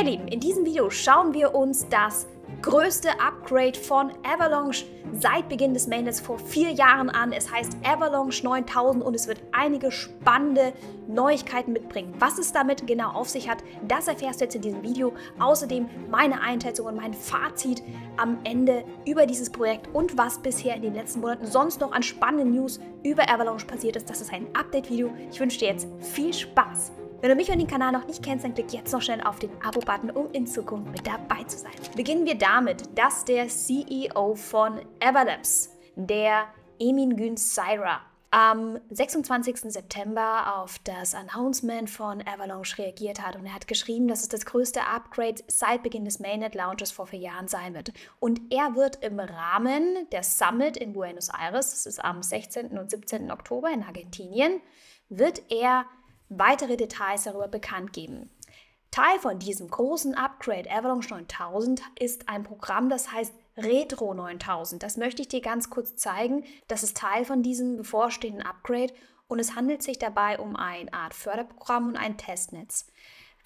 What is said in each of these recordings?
Hey Lieben, in diesem Video schauen wir uns das größte Upgrade von Avalanche seit Beginn des Mainnets vor 4 Jahren an. Es heißt Avalanche 9000 und es wird einige spannende Neuigkeiten mitbringen. Was es damit genau auf sich hat, das erfährst du jetzt in diesem Video. Außerdem meine Einschätzung und mein Fazit am Ende über dieses Projekt und was bisher in den letzten Monaten sonst noch an spannenden News über Avalanche passiert ist. Das ist ein Update-Video. Ich wünsche dir jetzt viel Spaß. Wenn du mich und den Kanal noch nicht kennst, dann klick jetzt noch schnell auf den Abo-Button, um in Zukunft mit dabei zu sein. Beginnen wir damit, dass der CEO von Everlabs, der Emin Gün Sirer, am 26. September auf das Announcement von Avalanche reagiert hat und er hat geschrieben, dass es das größte Upgrade seit Beginn des Mainnet-Launches vor 4 Jahren sein wird. Und er wird im Rahmen der Summit in Buenos Aires, das ist am 16. und 17. Oktober in Argentinien, wird er weitere Details darüber bekannt geben. Teil von diesem großen Upgrade Avalanche 9000 ist ein Programm, das heißt Retro 9000. Das möchte ich dir ganz kurz zeigen. Das ist Teil von diesem bevorstehenden Upgrade und es handelt sich dabei um eine Art Förderprogramm und ein Testnetz.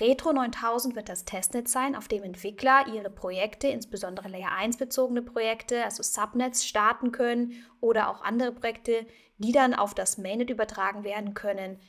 Retro 9000 wird das Testnetz sein, auf dem Entwickler ihre Projekte, insbesondere Layer 1 bezogene Projekte, also Subnets, starten können oder auch andere Projekte, die dann auf das Mainnet übertragen werden können,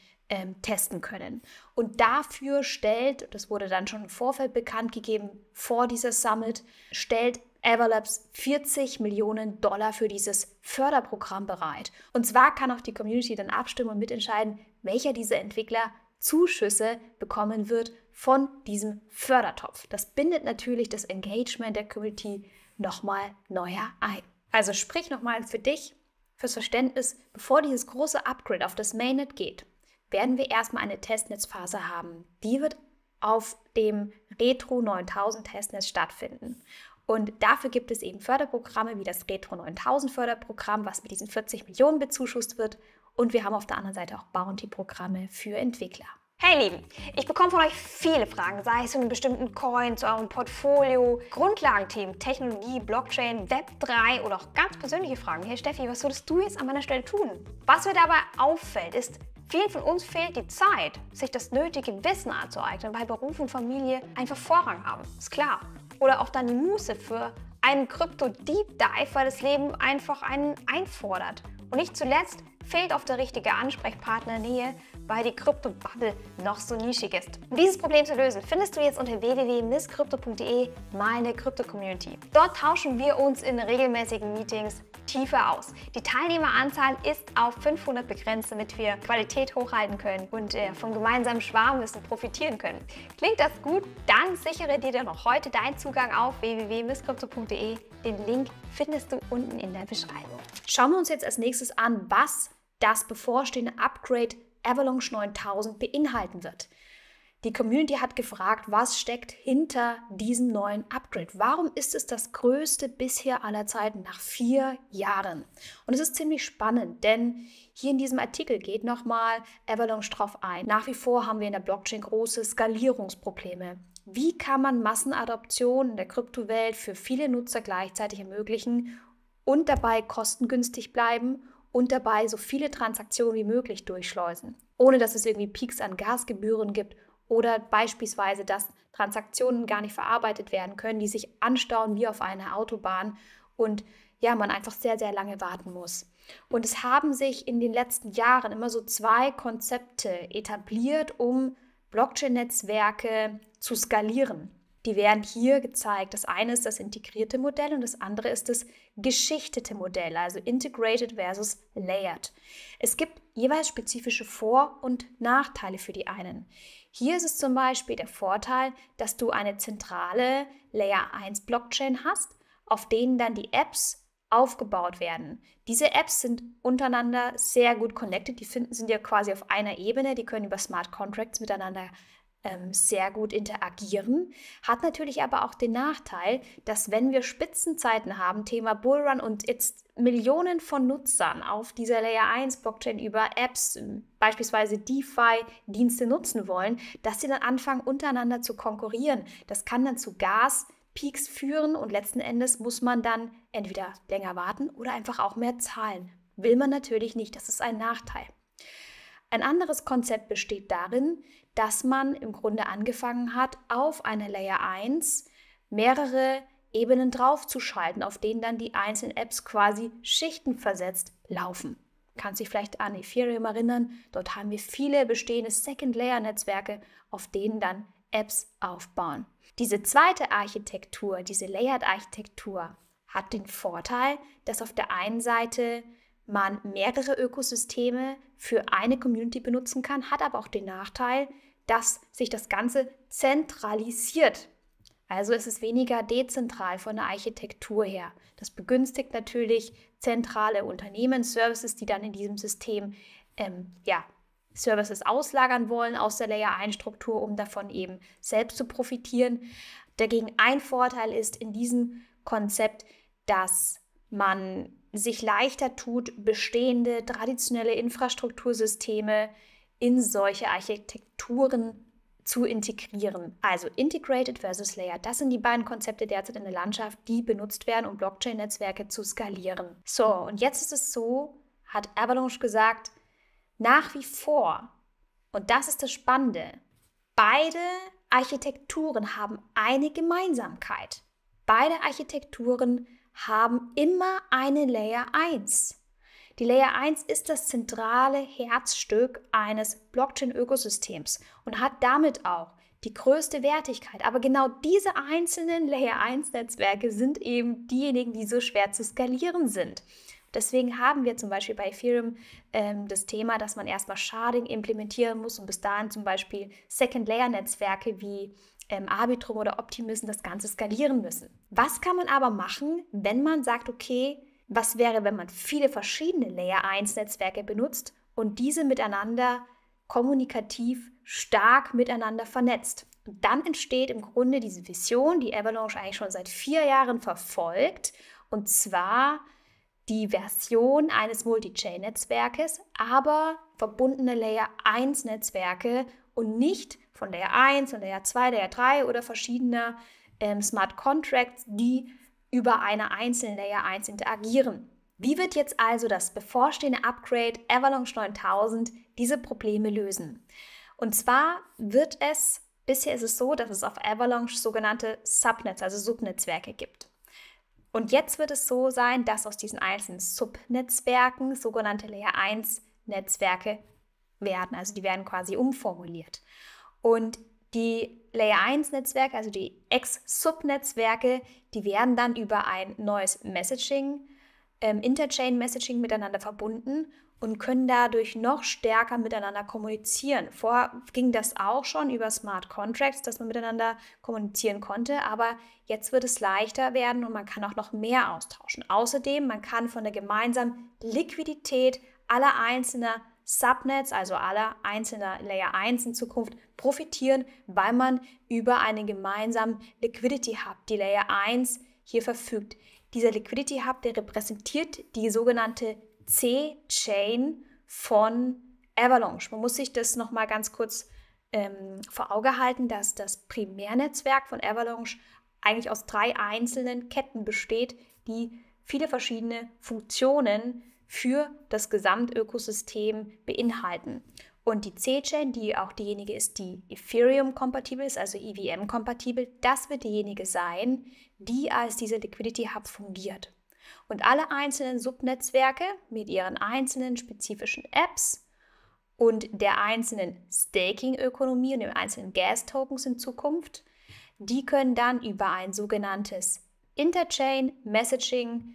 testen können. Und dafür stellt, das wurde dann schon im Vorfeld bekannt gegeben, vor dieser Summit, stellt Everlabs $40 Millionen für dieses Förderprogramm bereit. Und zwar kann auch die Community dann abstimmen und mitentscheiden, welcher dieser Entwickler Zuschüsse bekommen wird von diesem Fördertopf. Das bindet natürlich das Engagement der Community nochmal neuer ein. Also sprich nochmal für dich, fürs Verständnis, bevor dieses große Upgrade auf das Mainnet geht, werden wir erstmal eine Testnetzphase haben. Die wird auf dem Retro 9000 Testnetz stattfinden. Und dafür gibt es eben Förderprogramme wie das Retro 9000 Förderprogramm, was mit diesen 40 Millionen bezuschusst wird. Und wir haben auf der anderen Seite auch Bounty-Programme für Entwickler. Hey Lieben, ich bekomme von euch viele Fragen, sei es zu einem bestimmten Coin, zu eurem Portfolio, Grundlagenthemen, Technologie, Blockchain, Web3 oder auch ganz persönliche Fragen. Hey Steffi, was würdest du jetzt an meiner Stelle tun? Was mir dabei auffällt, ist, vielen von uns fehlt die Zeit, sich das nötige Wissen anzueignen, weil Beruf und Familie einfach Vorrang haben, ist klar. Oder auch dann die Muße für einen Krypto-Deep Dive, weil das Leben einfach einen einfordert. Und nicht zuletzt fehlt oft der richtige Ansprechpartner-Nähe, weil die Krypto-Bubble noch so nischig ist. Um dieses Problem zu lösen, findest du jetzt unter www.misskrypto.de meine Krypto-Community. Dort tauschen wir uns in regelmäßigen Meetings tiefer aus. Die Teilnehmeranzahl ist auf 500 begrenzt, damit wir Qualität hochhalten können und vom gemeinsamen Schwarmwissen profitieren können. Klingt das gut? Dann sichere dir noch heute deinen Zugang auf www.misskrypto.de. Den Link findest du unten in der Beschreibung. Schauen wir uns jetzt als nächstes an, was das bevorstehende Upgrade Avalanche 9000 beinhalten wird. Die Community hat gefragt, was steckt hinter diesem neuen Upgrade? Warum ist es das größte bisher aller Zeiten nach 4 Jahren? Und es ist ziemlich spannend, denn hier in diesem Artikel geht nochmal Avalanche drauf ein. Nach wie vor haben wir in der Blockchain große Skalierungsprobleme. Wie kann man Massenadoption in der Kryptowelt für viele Nutzer gleichzeitig ermöglichen und dabei kostengünstig bleiben und dabei so viele Transaktionen wie möglich durchschleusen, ohne dass es irgendwie Peaks an Gasgebühren gibt oder beispielsweise, dass Transaktionen gar nicht verarbeitet werden können, die sich anstauen wie auf einer Autobahn und ja, man einfach sehr, sehr lange warten muss. Und es haben sich in den letzten Jahren immer so 2 Konzepte etabliert, um Blockchain-Netzwerke zu skalieren. Die werden hier gezeigt. Das eine ist das integrierte Modell und das andere ist das geschichtete Modell, also integrated versus layered. Es gibt jeweils spezifische Vor- und Nachteile für die einen. Hier ist es zum Beispiel der Vorteil, dass du eine zentrale Layer 1 Blockchain hast, auf denen dann die Apps aufgebaut werden. Diese Apps sind untereinander sehr gut connected, sind ja quasi auf einer Ebene, die können über Smart Contracts miteinander sehr gut interagieren, hat natürlich aber auch den Nachteil, dass wenn wir Spitzenzeiten haben, Thema Bullrun und jetzt Millionen von Nutzern auf dieser Layer 1 Blockchain über Apps, beispielsweise DeFi-Dienste nutzen wollen, dass sie dann anfangen untereinander zu konkurrieren. Das kann dann zu Gas-Peaks führen und letzten Endes muss man dann entweder länger warten oder einfach auch mehr zahlen. Will man natürlich nicht, das ist ein Nachteil. Ein anderes Konzept besteht darin, dass man im Grunde angefangen hat, auf eine Layer 1 mehrere Ebenen draufzuschalten, auf denen dann die einzelnen Apps quasi schichtenversetzt laufen. Du kannst dich vielleicht an Ethereum erinnern, dort haben wir viele bestehende Second-Layer-Netzwerke, auf denen dann Apps aufbauen. Diese zweite Architektur, diese Layered-Architektur, hat den Vorteil, dass auf der einen Seite man mehrere Ökosysteme für eine Community benutzen kann, hat aber auch den Nachteil, dass sich das Ganze zentralisiert. Also ist es weniger dezentral von der Architektur her. Das begünstigt natürlich zentrale Unternehmensservices, die dann in diesem System Services auslagern wollen aus der Layer 1 Struktur, um davon eben selbst zu profitieren. Dagegen ein Vorteil ist in diesem Konzept, dass man sich leichter tut, bestehende traditionelle Infrastruktursysteme in solche Architekturen zu integrieren. Also Integrated versus Layer, das sind die beiden Konzepte derzeit in der Landschaft, die benutzt werden, um Blockchain-Netzwerke zu skalieren. So, und jetzt ist es so, hat Avalanche gesagt, nach wie vor, und das ist das Spannende, beide Architekturen haben eine Gemeinsamkeit. Beide Architekturen haben immer eine Layer 1. Die Layer 1 ist das zentrale Herzstück eines Blockchain-Ökosystems und hat damit auch die größte Wertigkeit. Aber genau diese einzelnen Layer 1-Netzwerke sind eben diejenigen, die so schwer zu skalieren sind. Deswegen haben wir zum Beispiel bei Ethereum das Thema, dass man erstmal Sharding implementieren muss und bis dahin zum Beispiel Second-Layer-Netzwerke wie Arbitrum oder Optimism das Ganze skalieren müssen. Was kann man aber machen, wenn man sagt, okay, was wäre, wenn man viele verschiedene Layer 1 Netzwerke benutzt und diese miteinander kommunikativ stark miteinander vernetzt? Und dann entsteht im Grunde diese Vision, die Avalanche eigentlich schon seit 4 Jahren verfolgt, und zwar die Version eines Multi-Chain-Netzwerkes, aber verbundene Layer 1 Netzwerke und nicht von Layer 1 und Layer 2, Layer 3 oder verschiedener Smart Contracts, die über eine einzelne Layer 1 interagieren. Wie wird jetzt also das bevorstehende Upgrade Avalanche 9000 diese Probleme lösen? Und zwar bisher ist es so, dass es auf Avalanche sogenannte Subnets, also Subnetzwerke gibt. Und jetzt wird es so sein, dass aus diesen einzelnen Subnetzwerken sogenannte Layer 1 Netzwerke werden. Also die werden quasi umformuliert. Und die Layer 1 Netzwerke, also die Ex-Subnetzwerke, die werden dann über ein neues Messaging, Interchain-Messaging miteinander verbunden und können dadurch noch stärker miteinander kommunizieren. Vorher ging das auch schon über Smart Contracts, dass man miteinander kommunizieren konnte, aber jetzt wird es leichter werden und man kann auch noch mehr austauschen. Außerdem, man kann von der gemeinsamen Liquidität aller einzelnen Subnets, also aller einzelner Layer 1 in Zukunft profitieren, weil man über einen gemeinsamen Liquidity Hub, die Layer 1, hier verfügt. Dieser Liquidity Hub, der repräsentiert die sogenannte C-Chain von Avalanche. Man muss sich das nochmal ganz kurz vor Auge halten, dass das Primärnetzwerk von Avalanche eigentlich aus 3 einzelnen Ketten besteht, die viele verschiedene Funktionen für das Gesamtökosystem beinhalten. Und die C-Chain, die auch diejenige ist, die Ethereum-kompatibel ist, also EVM-kompatibel, das wird diejenige sein, die als dieser Liquidity Hub fungiert. Und alle einzelnen Subnetzwerke mit ihren einzelnen spezifischen Apps und der einzelnen Staking-Ökonomie und den einzelnen Gas-Tokens in Zukunft, die können dann über ein sogenanntes Interchain-Messaging,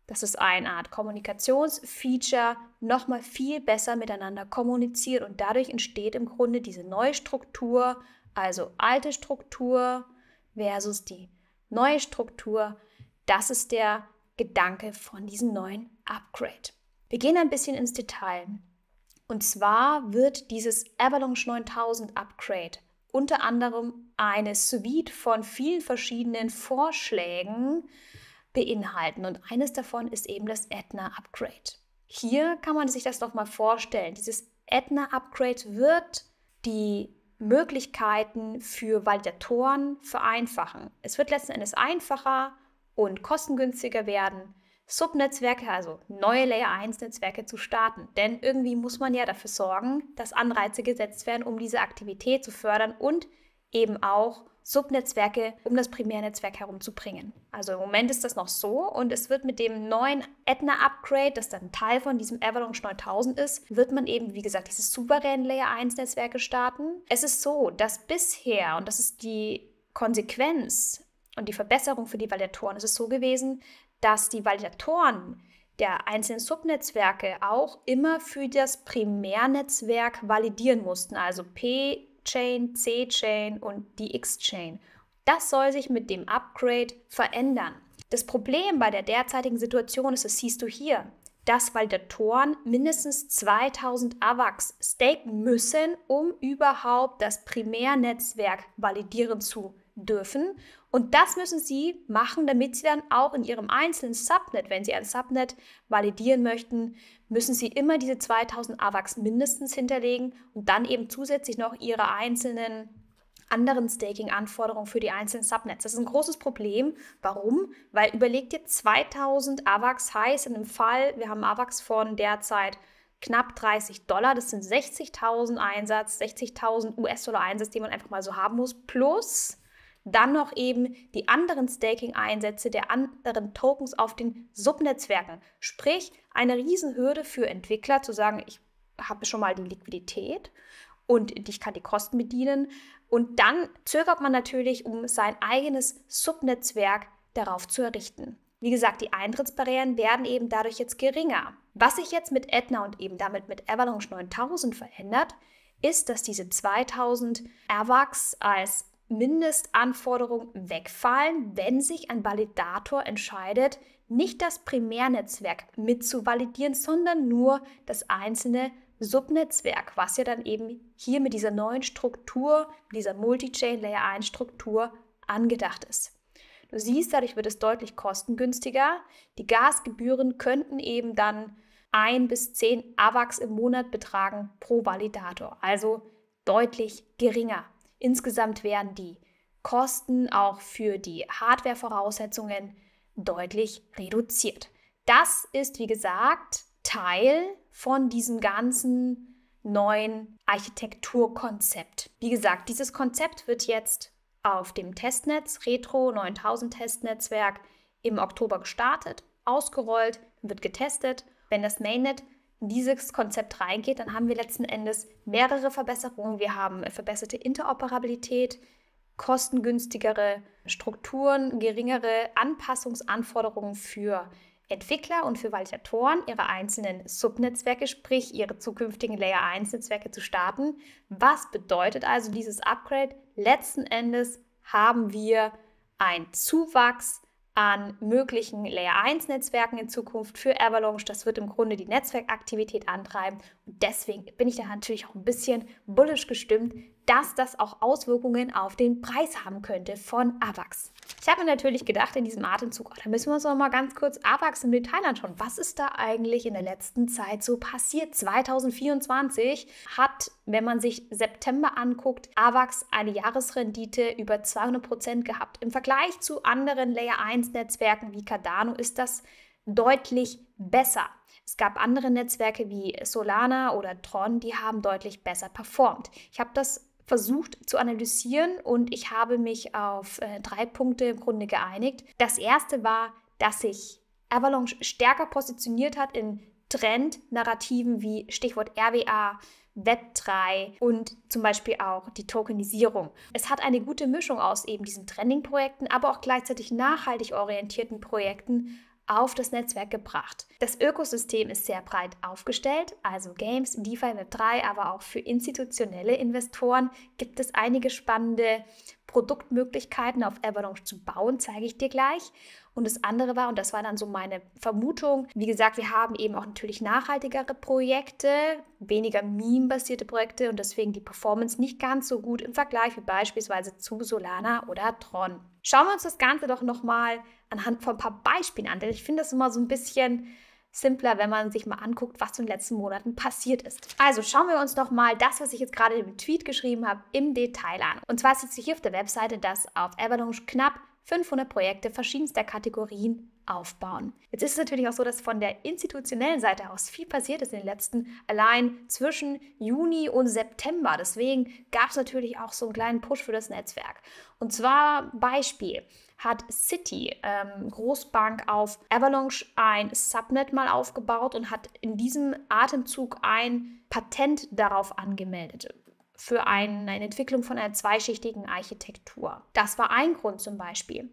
das ist eine Art Kommunikationsfeature, nochmal viel besser miteinander kommunizieren und dadurch entsteht im Grunde diese neue Struktur, also alte Struktur versus die neue Struktur. Das ist der Gedanke von diesem neuen Upgrade. Wir gehen ein bisschen ins Detail. Und zwar wird dieses Avalanche 9000 Upgrade unter anderem eine Suite von vielen verschiedenen Vorschlägen beinhalten. Und eines davon ist eben das Aetna-Upgrade. Hier kann man sich das doch mal vorstellen. Dieses Aetna-Upgrade wird die Möglichkeiten für Validatoren vereinfachen. Es wird letzten Endes einfacher und kostengünstiger werden, Subnetzwerke, also neue Layer 1 Netzwerke zu starten. Denn irgendwie muss man ja dafür sorgen, dass Anreize gesetzt werden, um diese Aktivität zu fördern und eben auch Subnetzwerke um das Primärnetzwerk herumzubringen. Also im Moment ist das noch so und es wird mit dem neuen Aetna-Upgrade, das dann Teil von diesem Avalanche 9000 ist, wird man eben, wie gesagt, dieses souveränen Layer 1 Netzwerke starten. Es ist so, dass bisher, und das ist die Konsequenz und die Verbesserung für die Validatoren, es ist so gewesen, dass die Validatoren der einzelnen Subnetzwerke auch immer für das Primärnetzwerk validieren mussten, also P-Chain, C-Chain und die X-Chain. Das soll sich mit dem Upgrade verändern. Das Problem bei der derzeitigen Situation ist, das siehst du hier, dass Validatoren mindestens 2000 AVAX staken müssen, um überhaupt das Primärnetzwerk validieren zu dürfen. Und das müssen sie machen, damit sie dann auch in ihrem einzelnen Subnet, wenn sie ein Subnet validieren möchten, müssen sie immer diese 2000 AVAX mindestens hinterlegen und dann eben zusätzlich noch ihre einzelnen anderen Staking-Anforderungen für die einzelnen Subnets. Das ist ein großes Problem. Warum? Weil überleg dir, 2000 AVAX heißt in dem Fall, wir haben AVAX von derzeit knapp $30, das sind 60.000 Einsatz, 60.000 US-Dollar Einsatz, die man einfach mal so haben muss, plus dann noch eben die anderen Staking-Einsätze der anderen Tokens auf den Subnetzwerken. Sprich, eine Riesenhürde für Entwickler zu sagen, ich habe schon mal die Liquidität und ich kann die Kosten bedienen. Und dann zögert man natürlich, um sein eigenes Subnetzwerk darauf zu errichten. Wie gesagt, die Eintrittsbarrieren werden eben dadurch jetzt geringer. Was sich jetzt mit Aetna und eben damit mit Avalanche 9000 verändert, ist, dass diese 2000 AVAX als Mindestanforderung wegfallen, wenn sich ein Validator entscheidet, nicht das Primärnetzwerk mitzuvalidieren, sondern nur das einzelne Subnetzwerk, was ja dann eben hier mit dieser neuen Struktur, dieser Multi-Chain Layer 1 Struktur angedacht ist. Du siehst, dadurch wird es deutlich kostengünstiger. Die Gasgebühren könnten eben dann 1 bis 10 AVAX im Monat betragen pro Validator, also deutlich geringer. Insgesamt werden die Kosten auch für die Hardware-Voraussetzungen deutlich reduziert. Das ist, wie gesagt, Teil von diesem ganzen neuen Architekturkonzept. Wie gesagt, dieses Konzept wird jetzt auf dem Testnetz, Retro 9000 Testnetzwerk, im Oktober gestartet, ausgerollt, wird getestet. Wenn das Mainnet in dieses Konzept reingeht, dann haben wir letzten Endes mehrere Verbesserungen. Wir haben verbesserte Interoperabilität, kostengünstigere Strukturen, geringere Anpassungsanforderungen für Entwickler und für Validatoren, ihre einzelnen Subnetzwerke, sprich ihre zukünftigen Layer 1 Netzwerke zu starten. Was bedeutet also dieses Upgrade? Letzten Endes haben wir einen Zuwachs an möglichen Layer 1 Netzwerken in Zukunft für Avalanche. Das wird im Grunde die Netzwerkaktivität antreiben. Und deswegen bin ich da natürlich auch ein bisschen bullish gestimmt, dass das auch Auswirkungen auf den Preis haben könnte von AVAX. Ich habe mir natürlich gedacht in diesem Atemzug, da müssen wir uns noch mal ganz kurz AVAX im Detail anschauen. Was ist da eigentlich in der letzten Zeit so passiert? 2024 hat, wenn man sich September anguckt, AVAX eine Jahresrendite über 200% gehabt. Im Vergleich zu anderen Layer 1 Netzwerken wie Cardano ist das deutlich besser. Es gab andere Netzwerke wie Solana oder Tron, die haben deutlich besser performt. Ich habe das versucht zu analysieren und ich habe mich auf 3 Punkte im Grunde geeinigt. Das erste war, dass sich Avalanche stärker positioniert hat in Trendnarrativen wie Stichwort RWA, Web3 und zum Beispiel auch die Tokenisierung. Es hat eine gute Mischung aus eben diesen Trending-Projekten, aber auch gleichzeitig nachhaltig orientierten Projekten auf das Netzwerk gebracht. Das Ökosystem ist sehr breit aufgestellt, also Games, DeFi, Web3, aber auch für institutionelle Investoren gibt es einige spannende Produktmöglichkeiten auf Avalanche zu bauen, zeige ich dir gleich. Und das andere war, und das war dann so meine Vermutung, wie gesagt, wir haben eben auch natürlich nachhaltigere Projekte, weniger Meme-basierte Projekte und deswegen die Performance nicht ganz so gut im Vergleich wie beispielsweise zu Solana oder Tron. Schauen wir uns das Ganze doch nochmal anhand von ein paar Beispielen an, denn ich finde das immer so ein bisschen simpler, wenn man sich mal anguckt, was in den letzten Monaten passiert ist. Also schauen wir uns doch mal das, was ich jetzt gerade im Tweet geschrieben habe, im Detail an. Und zwar siehst du hier auf der Webseite, dass auf Avalanche knapp 500 Projekte verschiedenster Kategorien aufbauen. Jetzt ist es natürlich auch so, dass von der institutionellen Seite aus viel passiert ist in den letzten, allein zwischen Juni und September. Deswegen gab es natürlich auch so einen kleinen Push für das Netzwerk. Und zwar Beispiel hat Citi, Großbank auf Avalanche, ein Subnet mal aufgebaut und hat in diesem Atemzug ein Patent darauf angemeldet für eine Entwicklung von einer zweischichtigen Architektur. Das war ein Grund zum Beispiel.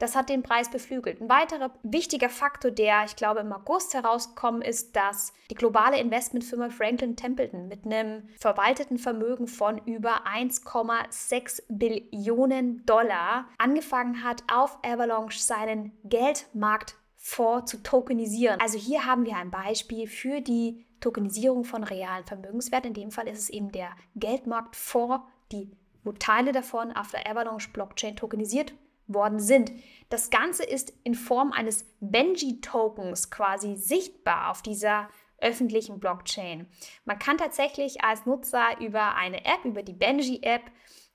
Das hat den Preis beflügelt. Ein weiterer wichtiger Faktor, der, ich glaube, im August herausgekommen ist, dass die globale Investmentfirma Franklin Templeton mit einem verwalteten Vermögen von über 1,6 Billionen Dollar angefangen hat, auf Avalanche seinen Geldmarktfonds zu tokenisieren. Also hier haben wir ein Beispiel für die Tokenisierung von realen Vermögenswerten. In dem Fall ist es eben der Geldmarktfonds, wo Teile davon auf der Avalanche Blockchain tokenisiert worden sind. Das Ganze ist in Form eines Benji-Tokens quasi sichtbar auf dieser öffentlichen Blockchain. Man kann tatsächlich als Nutzer über eine App, über die Benji-App,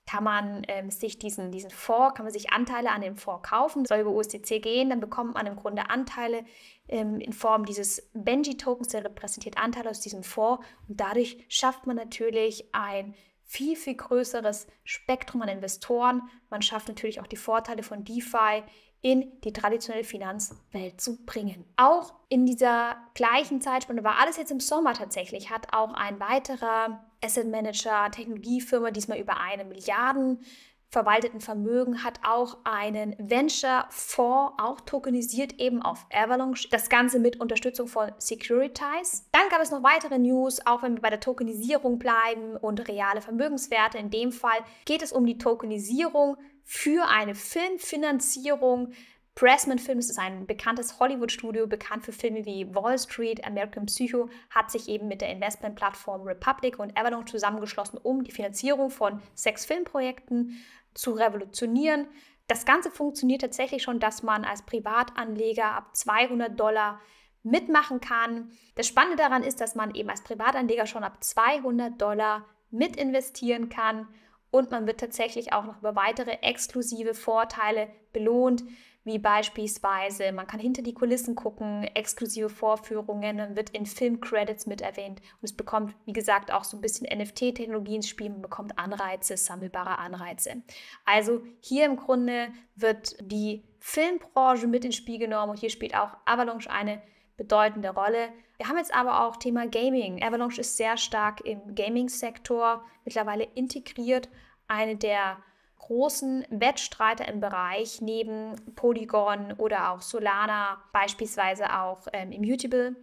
kann man sich diesen Fonds, kann man sich Anteile an dem Fonds kaufen, soll über USDC gehen, dann bekommt man im Grunde Anteile in Form dieses Benji-Tokens, der repräsentiert Anteile aus diesem Fonds und dadurch schafft man natürlich ein viel, viel größeres Spektrum an Investoren. Man schafft natürlich auch die Vorteile von DeFi in die traditionelle Finanzwelt zu bringen. Auch in dieser gleichen Zeitspanne, war alles jetzt im Sommer tatsächlich, hat auch ein weiterer Asset Manager, Technologiefirma, diesmal über 1 Milliarden verwalteten Vermögen, hat auch einen Venture-Fonds, auch tokenisiert eben auf Avalanche. Das Ganze mit Unterstützung von Securitize. Dann gab es noch weitere News, auch wenn wir bei der Tokenisierung bleiben und reale Vermögenswerte. In dem Fall geht es um die Tokenisierung für eine Filmfinanzierung. Pressman Films ist ein bekanntes Hollywood-Studio, bekannt für Filme wie Wall Street, American Psycho, hat sich eben mit der Investmentplattform Republic und Avalanche zusammengeschlossen, um die Finanzierung von 6 Filmprojekten zu revolutionieren. Das Ganze funktioniert tatsächlich schon, dass man als Privatanleger ab $200 mitmachen kann. Das Spannende daran ist, dass man eben als Privatanleger schon ab $200 mit investieren kann und man wird tatsächlich auch noch über weitere exklusive Vorteile belohnt, wie beispielsweise, man kann hinter die Kulissen gucken, exklusive Vorführungen, dann wird in Filmcredits mit erwähnt und es bekommt, wie gesagt, auch so ein bisschen NFT-Technologie ins Spiel, man bekommt Anreize, sammelbare Anreize. Also hier im Grunde wird die Filmbranche mit ins Spiel genommen und hier spielt auch Avalanche eine bedeutende Rolle. Wir haben jetzt aber auch Thema Gaming. Avalanche ist sehr stark im Gaming-Sektor mittlerweile integriert, eine der großen Wettstreiter im Bereich, neben Polygon oder auch Solana, beispielsweise auch Immutable.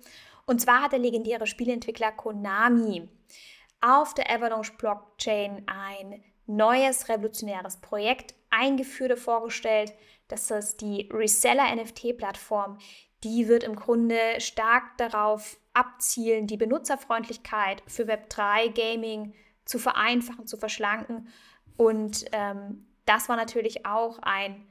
Und zwar hat der legendäre Spieleentwickler Konami auf der Avalanche Blockchain ein neues revolutionäres Projekt eingeführt und vorgestellt. Das ist die Reseller NFT-Plattform. Die wird im Grunde stark darauf abzielen, die Benutzerfreundlichkeit für Web3 Gaming zu vereinfachen, zu verschlanken. Und das war natürlich auch ein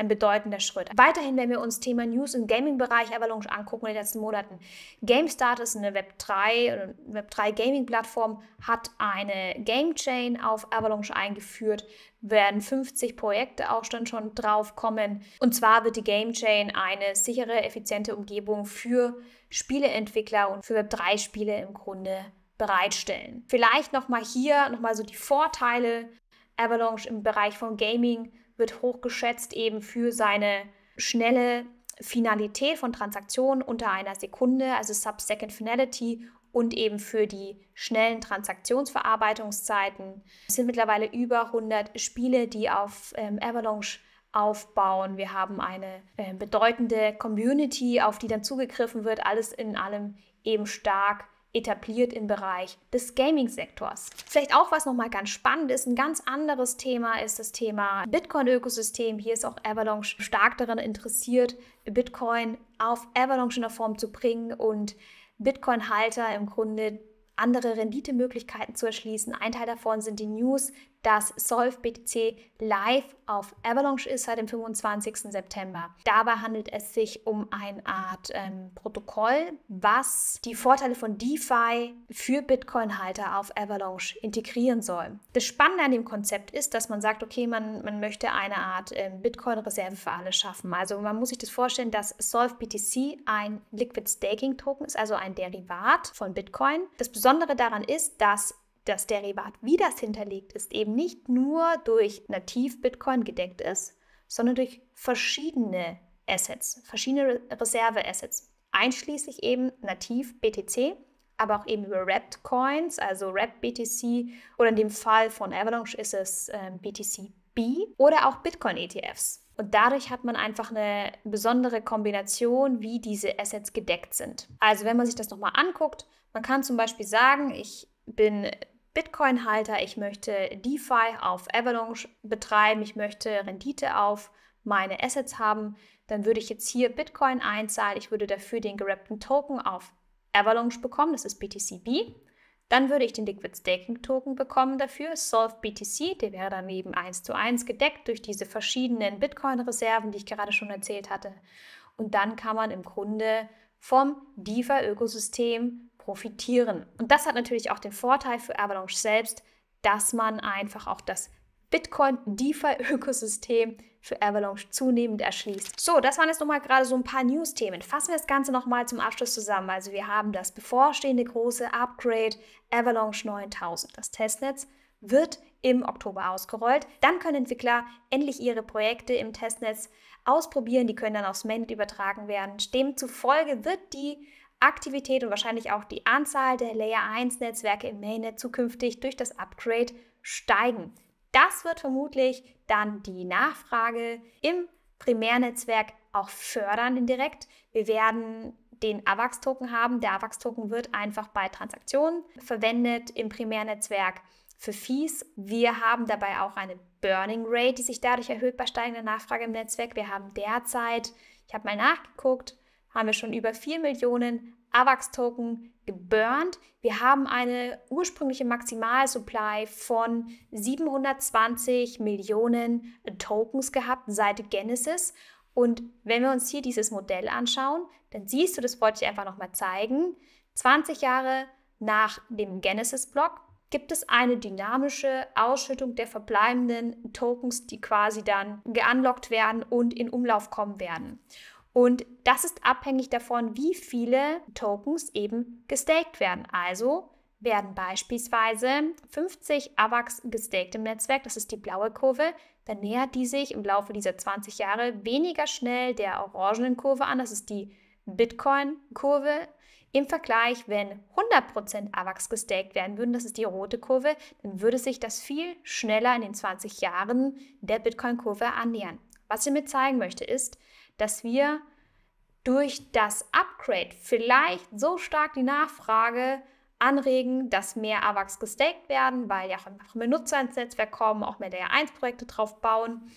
bedeutender Schritt. Weiterhin, wenn wir uns Thema News im Gaming-Bereich Avalanche angucken in den letzten Monaten. GameStarters, eine Web3-Gaming-Plattform, hat eine Game Chain auf Avalanche eingeführt, werden 50 Projekte auch schon drauf kommen. Und zwar wird die Game Chain eine sichere, effiziente Umgebung für Spieleentwickler und für Web3-Spiele im Grunde bereitstellen. Vielleicht nochmal so die Vorteile. Avalanche im Bereich von Gaming wird hochgeschätzt eben für seine schnelle Finalität von Transaktionen unter einer Sekunde, also Sub-Second Finality, und eben für die schnellen Transaktionsverarbeitungszeiten. Es sind mittlerweile über 100 Spiele, die auf Avalanche aufbauen. Wir haben eine bedeutende Community, auf die dann zugegriffen wird. Alles in allem eben stark etabliert im Bereich des Gaming-Sektors. Vielleicht auch, was nochmal ganz spannend ist, ein ganz anderes Thema ist das Thema Bitcoin-Ökosystem. Hier ist auch Avalanche stark daran interessiert, Bitcoin auf Avalanche in der Form zu bringen und Bitcoin-Halter im Grunde andere Renditemöglichkeiten zu erschließen. Ein Teil davon sind die News, dass Solve BTC live auf Avalanche ist seit dem 25. September. Dabei handelt es sich um eine Art Protokoll, was die Vorteile von DeFi für Bitcoin-Halter auf Avalanche integrieren soll. Das Spannende an dem Konzept ist, dass man sagt, okay, man möchte eine Art Bitcoin-Reserve für alle schaffen. Also man muss sich das vorstellen, dass Solve BTC ein Liquid Staking Token ist, also ein Derivat von Bitcoin. Das Besondere daran ist, dass das Derivat, wie das hinterlegt ist, eben nicht nur durch Nativ-Bitcoin gedeckt ist, sondern durch verschiedene Assets, verschiedene Reserve-Assets, einschließlich eben Nativ-BTC, aber auch eben über Wrapped Coins, also Wrapped BTC oder in dem Fall von Avalanche ist es BTC-B oder auch Bitcoin-ETFs. Und dadurch hat man einfach eine besondere Kombination, wie diese Assets gedeckt sind. Also wenn man sich das nochmal anguckt, man kann zum Beispiel sagen, ich bin Bitcoin-Halter, ich möchte DeFi auf Avalanche betreiben, ich möchte Rendite auf meine Assets haben, dann würde ich jetzt hier Bitcoin einzahlen, ich würde dafür den gerappten Token auf Avalanche bekommen, das ist BTC-B. Dann würde ich den Liquid Staking Token bekommen dafür, Solve BTC, der wäre dann eben 1:1 gedeckt durch diese verschiedenen Bitcoin-Reserven, die ich gerade schon erzählt hatte. Und dann kann man im Grunde vom DeFi-Ökosystem profitieren. Und das hat natürlich auch den Vorteil für Avalanche selbst, dass man einfach auch das Bitcoin-DeFi-Ökosystem für Avalanche zunehmend erschließt. So, das waren jetzt nochmal gerade so ein paar News-Themen. Fassen wir das Ganze nochmal zum Abschluss zusammen. Also wir haben das bevorstehende große Upgrade Avalanche 9000. Das Testnetz wird im Oktober ausgerollt. Dann können Entwickler endlich ihre Projekte im Testnetz ausprobieren. Die können dann aufs Mainnet übertragen werden. Demzufolge wird die Aktivität und wahrscheinlich auch die Anzahl der Layer 1 Netzwerke im Mainnet zukünftig durch das Upgrade steigen. Das wird vermutlich dann die Nachfrage im Primärnetzwerk auch fördern indirekt. Wir werden den AVAX-Token haben. Der AVAX-Token wird einfach bei Transaktionen verwendet im Primärnetzwerk für Fees. Wir haben dabei auch eine Burning Rate, die sich dadurch erhöht bei steigender Nachfrage im Netzwerk. Wir haben derzeit, ich habe mal nachgeguckt, haben wir schon über 4 Millionen AVAX-Token geburnt. Wir haben eine ursprüngliche Maximalsupply von 720 Millionen Tokens gehabt seit Genesis. Und wenn wir uns hier dieses Modell anschauen, dann siehst du, das wollte ich einfach nochmal zeigen, 20 Jahre nach dem Genesis-Block gibt es eine dynamische Ausschüttung der verbleibenden Tokens, die quasi dann geunlockt werden und in Umlauf kommen werden. Und das ist abhängig davon, wie viele Tokens eben gestaked werden. Also werden beispielsweise 50 AVAX gestaked im Netzwerk, das ist die blaue Kurve, dann nähert die sich im Laufe dieser 20 Jahre weniger schnell der orangenen Kurve an, das ist die Bitcoin-Kurve. Im Vergleich, wenn 100% AVAX gestaked werden würden, das ist die rote Kurve, dann würde sich das viel schneller in den 20 Jahren der Bitcoin-Kurve annähern. Was ich damit zeigen möchte, ist, dass wir durch das Upgrade vielleicht so stark die Nachfrage anregen, dass mehr AVAX gestaked werden, weil ja auch einfach mehr Nutzer ins Netzwerk kommen, auch mehr Layer 1 Projekte drauf bauen.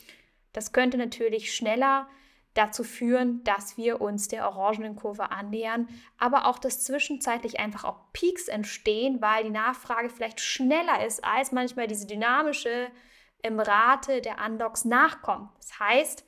Das könnte natürlich schneller dazu führen, dass wir uns der orangenen Kurve annähern, aber auch, dass zwischenzeitlich einfach auch Peaks entstehen, weil die Nachfrage vielleicht schneller ist, als manchmal diese dynamische Rate der Unlocks nachkommt. Das heißt,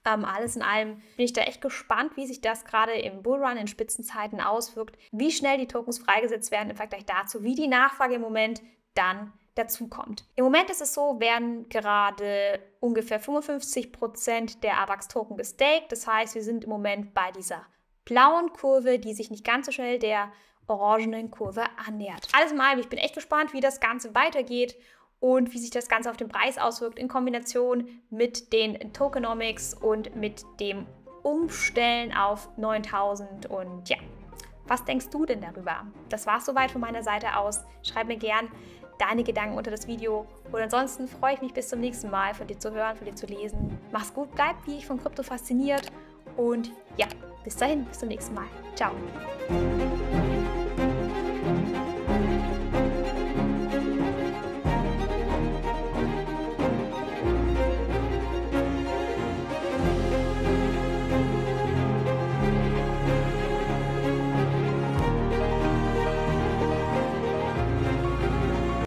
alles in allem bin ich da echt gespannt, wie sich das gerade im Bullrun in Spitzenzeiten auswirkt, wie schnell die Tokens freigesetzt werden im Vergleich dazu, wie die Nachfrage im Moment dann dazu kommt. Im Moment ist es so, werden gerade ungefähr 55% der AVAX-Token gestaked. Das heißt, wir sind im Moment bei dieser blauen Kurve, die sich nicht ganz so schnell der orangenen Kurve annähert. Alles in allem, ich bin echt gespannt, wie das Ganze weitergeht und wie sich das Ganze auf den Preis auswirkt in Kombination mit den Tokenomics und mit dem Umstellen auf 9000. Und ja, was denkst du denn darüber? Das war es soweit von meiner Seite aus. Schreib mir gern deine Gedanken unter das Video. Und ansonsten freue ich mich bis zum nächsten Mal, von dir zu hören, von dir zu lesen. Mach's gut, bleib wie ich von Krypto fasziniert. Und ja, bis dahin, bis zum nächsten Mal. Ciao.